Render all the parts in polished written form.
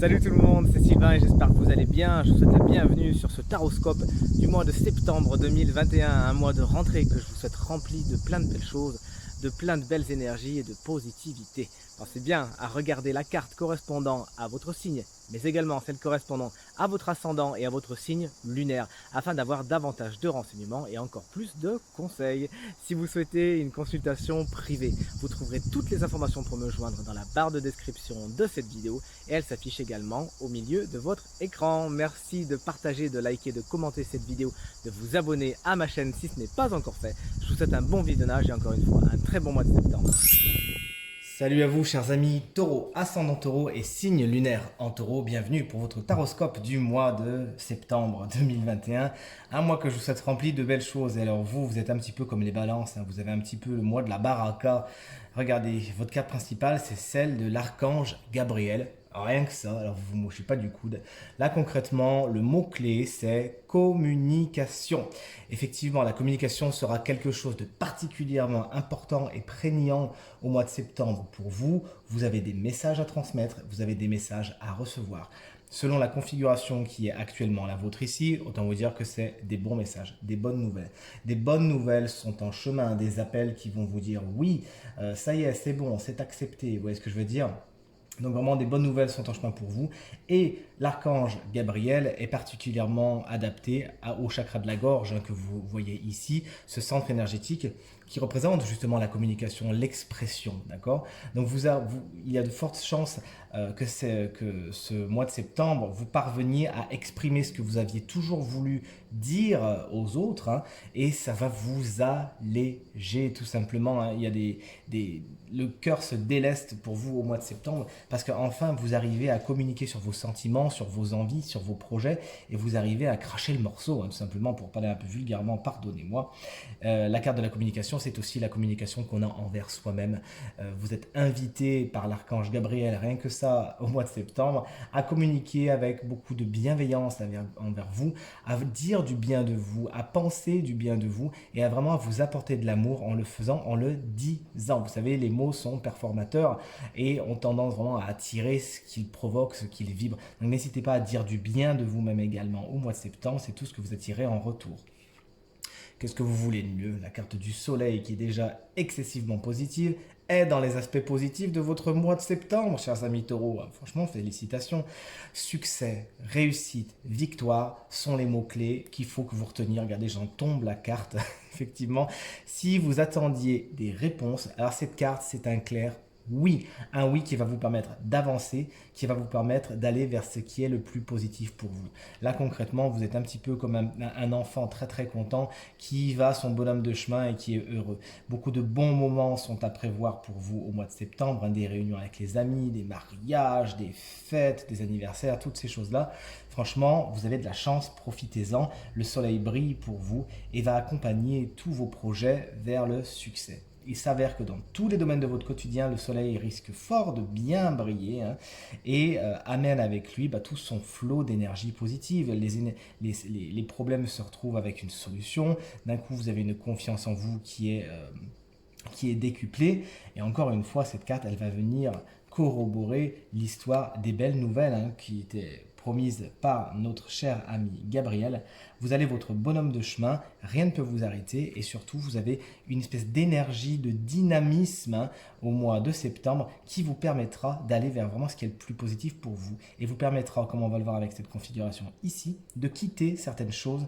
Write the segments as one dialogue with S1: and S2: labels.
S1: Salut tout le monde, c'est Sylvain et j'espère que vous allez bien. Je vous souhaite la bienvenue sur ce taroscope du mois de septembre 2021, un mois de rentrée que je vous souhaite rempli de plein de belles choses, de plein de belles énergies et de positivité. Pensez bien à regarder la carte correspondant à votre signe, mais également celle correspondant à votre ascendant et à votre signe lunaire, afin d'avoir davantage de renseignements et encore plus de conseils. Si vous souhaitez une consultation privée, vous trouverez toutes les informations pour me joindre dans la barre de description de cette vidéo et elle s'affiche également au milieu de votre écran. Merci de partager, de liker, de commenter cette vidéo, de vous abonner à ma chaîne si ce n'est pas encore fait. Je vous souhaite un bon visionnage et encore une fois un très bon mois de septembre. Salut à vous chers amis Taureau, ascendant Taureau et signe lunaire en Taureau. Bienvenue pour votre taroscope du mois de septembre 2021. Un mois que je vous souhaite rempli de belles choses. Et alors vous êtes un petit peu comme les balances, hein. Vous avez un petit peu le mois de la baraka. Regardez, votre carte principale c'est celle de l'archange Gabriel. Rien que ça, alors vous ne vous mochez pas du coude. Là concrètement, le mot-clé c'est communication. Effectivement, la communication sera quelque chose de particulièrement important et prégnant au mois de septembre pour vous. Vous avez des messages à transmettre, vous avez des messages à recevoir. Selon la configuration qui est actuellement la vôtre ici, autant vous dire que c'est des bons messages, des bonnes nouvelles. Des bonnes nouvelles sont en chemin, des appels qui vont vous dire oui, ça y est, c'est bon, c'est accepté. Vous voyez ce que je veux dire ? Donc vraiment des bonnes nouvelles sont en chemin pour vous. Et l'archange Gabriel est particulièrement adapté au chakra de la gorge, hein, que vous voyez ici, ce centre énergétique qui représente justement la communication, l'expression, d'accord. Donc il y a de fortes chances que ce mois de septembre, vous parveniez à exprimer ce que vous aviez toujours voulu dire aux autres, hein, et ça va vous alléger tout simplement, hein. Il y a le cœur se déleste pour vous au mois de septembre parce qu'enfin vous arrivez à communiquer sur vos sentiments, sur vos envies, sur vos projets et vous arrivez à cracher le morceau, hein, tout simplement, pour parler un peu vulgairement, pardonnez-moi. La carte de la communication, c'est aussi la communication qu'on a envers soi-même. Vous êtes invité par l'archange Gabriel, rien que ça, au mois de septembre, à communiquer avec beaucoup de bienveillance envers vous, à dire du bien de vous, à penser du bien de vous et à vraiment vous apporter de l'amour en le faisant, en le disant. Vous savez, les mots sont performateurs et ont tendance vraiment à attirer ce qu'ils provoquent, ce qu'ils vibrent. Donc n'hésitez pas à dire du bien de vous-même également au mois de septembre, c'est tout ce que vous attirez en retour. Qu'est-ce que vous voulez de mieux? La carte du soleil qui est déjà excessivement positive est dans les aspects positifs de votre mois de septembre, chers amis taureaux. Franchement, félicitations. Succès, réussite, victoire sont les mots-clés qu'il faut que vous reteniez. Regardez, j'en tombe la carte. Effectivement, si vous attendiez des réponses, alors cette carte, c'est un clair oui, un oui qui va vous permettre d'avancer, qui va vous permettre d'aller vers ce qui est le plus positif pour vous. Là concrètement, vous êtes un petit peu comme un enfant très très content qui va son bonhomme de chemin et qui est heureux. Beaucoup de bons moments sont à prévoir pour vous au mois de septembre, hein, des réunions avec les amis, des mariages, des fêtes, des anniversaires, toutes ces choses-là. Franchement, vous avez de la chance, profitez-en. Le soleil brille pour vous et va accompagner tous vos projets vers le succès. Il s'avère que dans tous les domaines de votre quotidien, le soleil risque fort de bien briller, hein, et amène avec lui tout son flot d'énergie positive. Les problèmes se retrouvent avec une solution. D'un coup, vous avez une confiance en vous qui est décuplée. Et encore une fois, cette carte, elle va venir corroborer l'histoire des belles nouvelles, hein, qui étaient promise par notre cher ami Gabriel. Vous allez votre bonhomme de chemin, rien ne peut vous arrêter et surtout vous avez une espèce d'énergie, de dynamisme, hein, au mois de septembre qui vous permettra d'aller vers vraiment ce qui est le plus positif pour vous et vous permettra, comme on va le voir avec cette configuration ici, de quitter certaines choses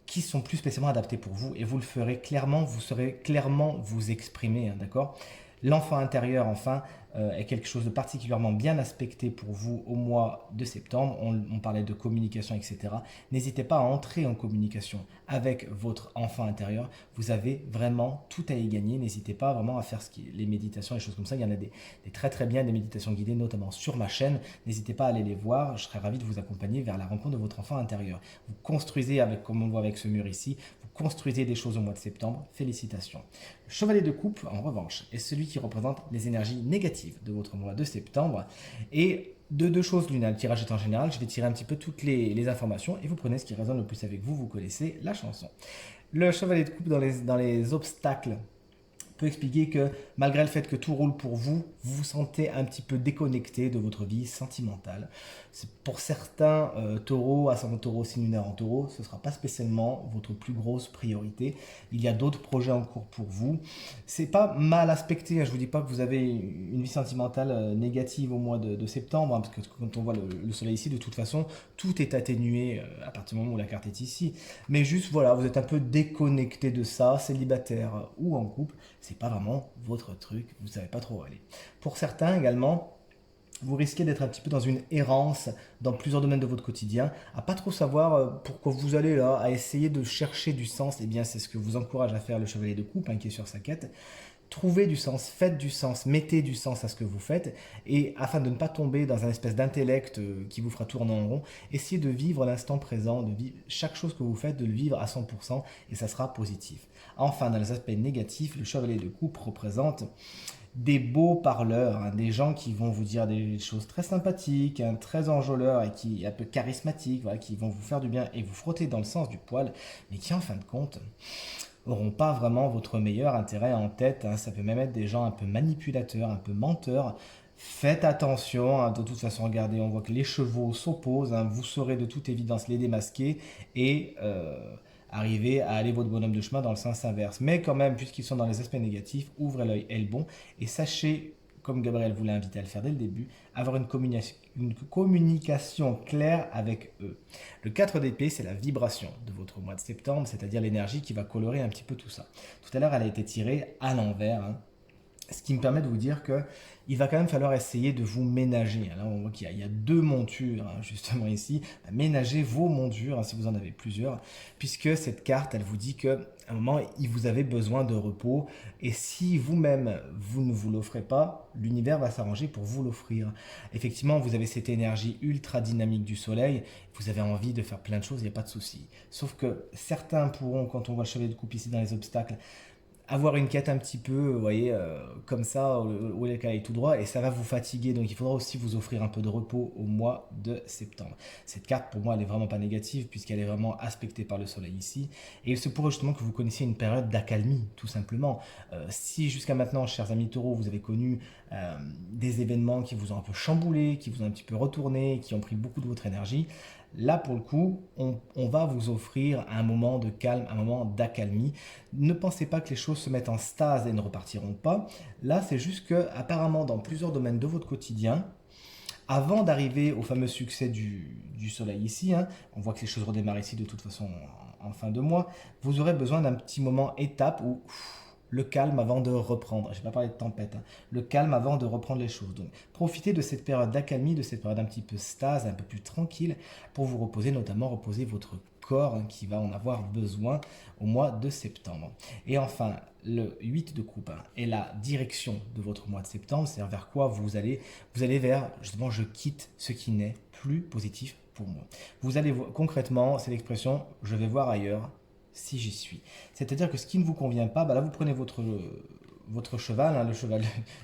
S1: qui sont plus spécialement adaptées pour vous et vous le ferez clairement, vous saurez clairement vous exprimer, hein, d'accord ? L'enfant intérieur, enfin, est quelque chose de particulièrement bien aspecté pour vous au mois de septembre. On parlait de communication, etc. N'hésitez pas à entrer en communication avec votre enfant intérieur. Vous avez vraiment tout à y gagner. N'hésitez pas vraiment à faire les méditations, les choses comme ça. Il y en a des très très bien, des méditations guidées, notamment sur ma chaîne. N'hésitez pas à aller les voir. Je serai ravi de vous accompagner vers la rencontre de votre enfant intérieur. Vous construisez, comme on le voit avec ce mur ici, vous construisez des choses au mois de septembre. Félicitations. Le chevalier de coupe, en revanche, est celui qui représente les énergies négatives de votre mois de septembre. Et de deux choses l'une, le tirage est en général, je vais tirer un petit peu toutes les informations et vous prenez ce qui résonne le plus avec vous, vous connaissez la chanson. Le chevalier de coupe dans les obstacles
S2: peut expliquer que malgré le fait que tout roule pour vous, vous vous sentez un petit peu déconnecté de votre vie sentimentale. C'est pour certains taureaux, ascendant taureau, signe lunaire en taureau, ce ne sera pas spécialement votre plus grosse priorité. Il y a d'autres projets en cours pour vous. C'est pas mal aspecté, hein. Je ne vous dis pas que vous avez une vie sentimentale négative au mois de septembre, hein, parce que quand on voit le soleil ici, de toute façon, tout est atténué à partir du moment où la carte est ici. Mais juste, voilà, vous êtes un peu déconnecté de ça, célibataire ou en couple, c'est pas vraiment votre truc, vous savez pas trop où aller. Pour certains également, vous risquez d'être un petit peu dans une errance dans plusieurs domaines de votre quotidien, à pas trop savoir pourquoi vous allez là, à essayer de chercher du sens. Eh bien, c'est ce que vous encourage à faire le chevalier de coupe, hein, qui est sur sa quête. Trouvez du sens, faites du sens, mettez du sens à ce que vous faites, et afin de ne pas tomber dans un espèce d'intellect qui vous fera tourner en rond, essayez de vivre l'instant présent, de vivre chaque chose que vous faites, de le vivre à 100%, et ça sera positif. Enfin, dans les aspects négatifs, le chevalier de coupe représente des beaux parleurs, hein, des gens qui vont vous dire des choses très sympathiques, hein, très enjôleurs et qui un peu charismatiques, voilà, qui vont vous faire du bien et vous frotter dans le sens du poil, mais qui en fin de compte n'auront pas vraiment votre meilleur intérêt en tête, hein. Ça peut même être des gens un peu manipulateurs, un peu menteurs. Faites attention, hein. De toute façon, regardez, on voit que les chevaux s'opposent, hein. Vous saurez de toute évidence les démasquer et arriver à aller votre bonhomme de chemin dans le sens inverse. Mais quand même, puisqu'ils sont dans les aspects négatifs, ouvrez l'œil et le bon et sachez, comme Gabriel vous l'a invité à le faire dès le début, avoir une communication claire avec eux. Le 4 d'épée, c'est la vibration de votre mois de septembre, c'est-à-dire l'énergie qui va colorer un petit peu tout ça. Tout à l'heure, elle a été tirée à l'envers, hein. Ce qui me permet de vous dire que il va quand même falloir essayer de vous ménager. Là, on voit qu'il y a deux montures, hein, justement ici. Ménagez vos montures, hein, si vous en avez plusieurs, puisque cette carte, elle vous dit qu'à un moment, il vous avez besoin de repos. Et si vous-même, vous ne vous l'offrez pas, l'univers va s'arranger pour vous l'offrir. Effectivement, vous avez cette énergie ultra dynamique du soleil. Vous avez envie de faire plein de choses, il n'y a pas de souci. Sauf que certains pourront, quand on voit le chevalier de coupe ici dans les obstacles, avoir une quête un petit peu, vous voyez, comme ça, où elle est tout droit, et ça va vous fatiguer. Donc il faudra aussi vous offrir un peu de repos au mois de septembre. Cette carte, pour moi, elle n'est vraiment pas négative, puisqu'elle est vraiment aspectée par le soleil ici. Et il se pourrait justement que vous connaissiez une période d'accalmie, tout simplement. Si jusqu'à maintenant, chers amis taureaux, vous avez connu des événements qui vous ont un peu chamboulé, qui vous ont un petit peu retourné, qui ont pris beaucoup de votre énergie, là, pour le coup, on va vous offrir un moment de calme, un moment d'accalmie. Ne pensez pas que les choses se mettent en stase et ne repartiront pas. Là, c'est juste que, apparemment, dans plusieurs domaines de votre quotidien, avant d'arriver au fameux succès du soleil ici, hein, on voit que les choses redémarrent ici de toute façon en fin de mois, vous aurez besoin d'un petit moment étape où le calme avant de reprendre. Je ne vais pas parler de tempête, hein. Le calme avant de reprendre les choses. Donc, profitez de cette période d'accalmie, de cette période un petit peu stase, un peu plus tranquille, pour vous reposer, notamment reposer votre corps, hein, qui va en avoir besoin au mois de septembre. Et enfin, le 8 de coupe, hein, est la direction de votre mois de septembre, c'est-à-dire vers quoi vous allez. Vous allez vers, justement, je quitte ce qui n'est plus positif pour moi. Vous allez, concrètement, c'est l'expression, je vais voir ailleurs si j'y suis. C'est-à-dire que ce qui ne vous convient pas, bah là vous prenez votre cheval, hein, le cheval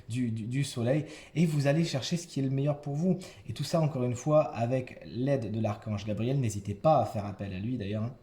S2: du soleil, et vous allez chercher ce qui est le meilleur pour vous. Et tout ça, encore une fois, avec l'aide de l'archange Gabriel. N'hésitez pas à faire appel à lui d'ailleurs, hein,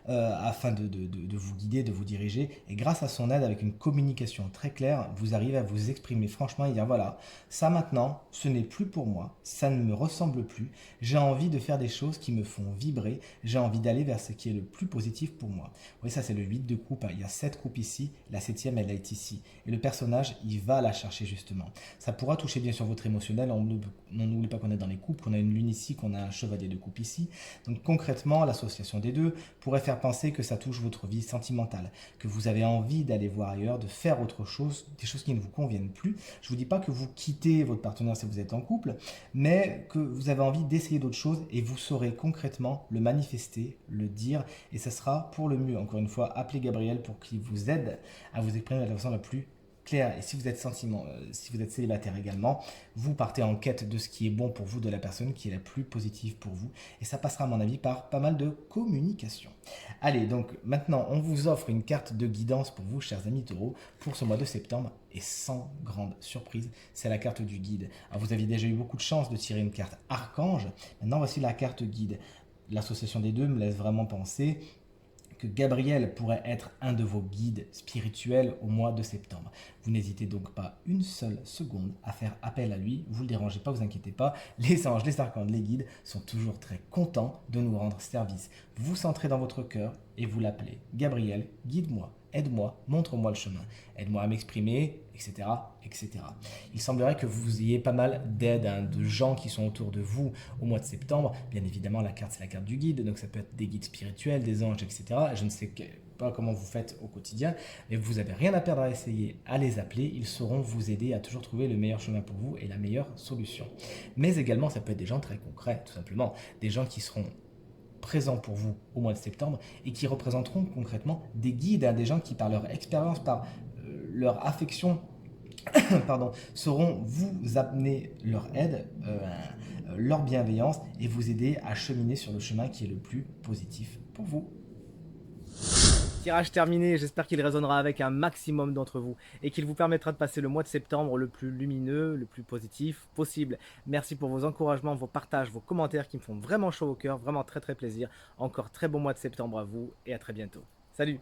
S2: afin de vous guider, de vous diriger. Et grâce à son aide, avec une communication très claire, vous arrivez à vous exprimer franchement et dire voilà, ça maintenant, ce n'est plus pour moi, ça ne me ressemble plus, j'ai envie de faire des choses qui me font vibrer, j'ai envie d'aller vers ce qui est le plus positif pour moi. Oui, ça c'est le 8 de coupe, hein. Il y a 7 coupes ici, la 7e elle est ici. Et le personnage, il va la chercher justement. Ça pourra toucher bien sûr votre émotionnel, on n'oublie pas qu'on est dans les coupes, qu'on a une lune ici, qu'on a un chevalier de coupe ici. Donc concrètement, l'association des deux pourrait faire penser que ça touche votre vie sentimentale, que vous avez envie d'aller voir ailleurs, de faire autre chose, des choses qui ne vous conviennent plus. Je ne vous dis pas que vous quittez votre partenaire si vous êtes en couple, mais que vous avez envie d'essayer d'autres choses et vous saurez concrètement le manifester, le dire, et ça sera pour le mieux. Encore une fois, appelez Gabriel pour qu'il vous aide à vous exprimer de la façon la plus clair. Et si vous êtes si vous êtes célibataire également, vous partez en quête de ce qui est bon pour vous, de la personne qui est la plus positive pour vous. Et ça passera à mon avis par pas mal de communication. Allez, donc maintenant on vous offre une carte de guidance pour vous, chers amis taureaux, pour ce mois de septembre. Et sans grande surprise, c'est la carte du guide. Alors vous aviez déjà eu beaucoup de chance de tirer une carte archange. Maintenant voici la carte guide. L'association des deux me laisse vraiment penser que Gabriel pourrait être un de vos guides spirituels au mois de septembre. Vous n'hésitez donc pas une seule seconde à faire appel à lui. Vous ne le dérangez pas, vous inquiétez pas. Les anges, les archanges, les guides sont toujours très contents de nous rendre service. Vous centrez dans votre cœur et vous l'appelez. Gabriel, guide-moi, aide-moi, montre-moi le chemin. Aide-moi à m'exprimer, etc., etc. Il semblerait que vous ayez pas mal d'aide, de gens qui sont autour de vous au mois de septembre. Bien évidemment, la carte, c'est la carte du guide, donc ça peut être des guides spirituels, des anges, etc. Je ne sais pas comment vous faites au quotidien, mais vous n'avez rien à perdre à essayer à les appeler. Ils sauront vous aider à toujours trouver le meilleur chemin pour vous et la meilleure solution. Mais également, ça peut être des gens très concrets, tout simplement. Des gens qui seront présents pour vous au mois de septembre et qui représenteront concrètement des guides, des gens qui par leur expérience, par leur affection, pardon, sauront vous amener leur aide, leur bienveillance et vous aider à cheminer sur le chemin qui est le plus positif pour vous.
S1: Tirage terminé, j'espère qu'il résonnera avec un maximum d'entre vous et qu'il vous permettra de passer le mois de septembre le plus lumineux, le plus positif possible. Merci pour vos encouragements, vos partages, vos commentaires qui me font vraiment chaud au cœur, vraiment très plaisir. Encore très bon mois de septembre à vous et à très bientôt. Salut!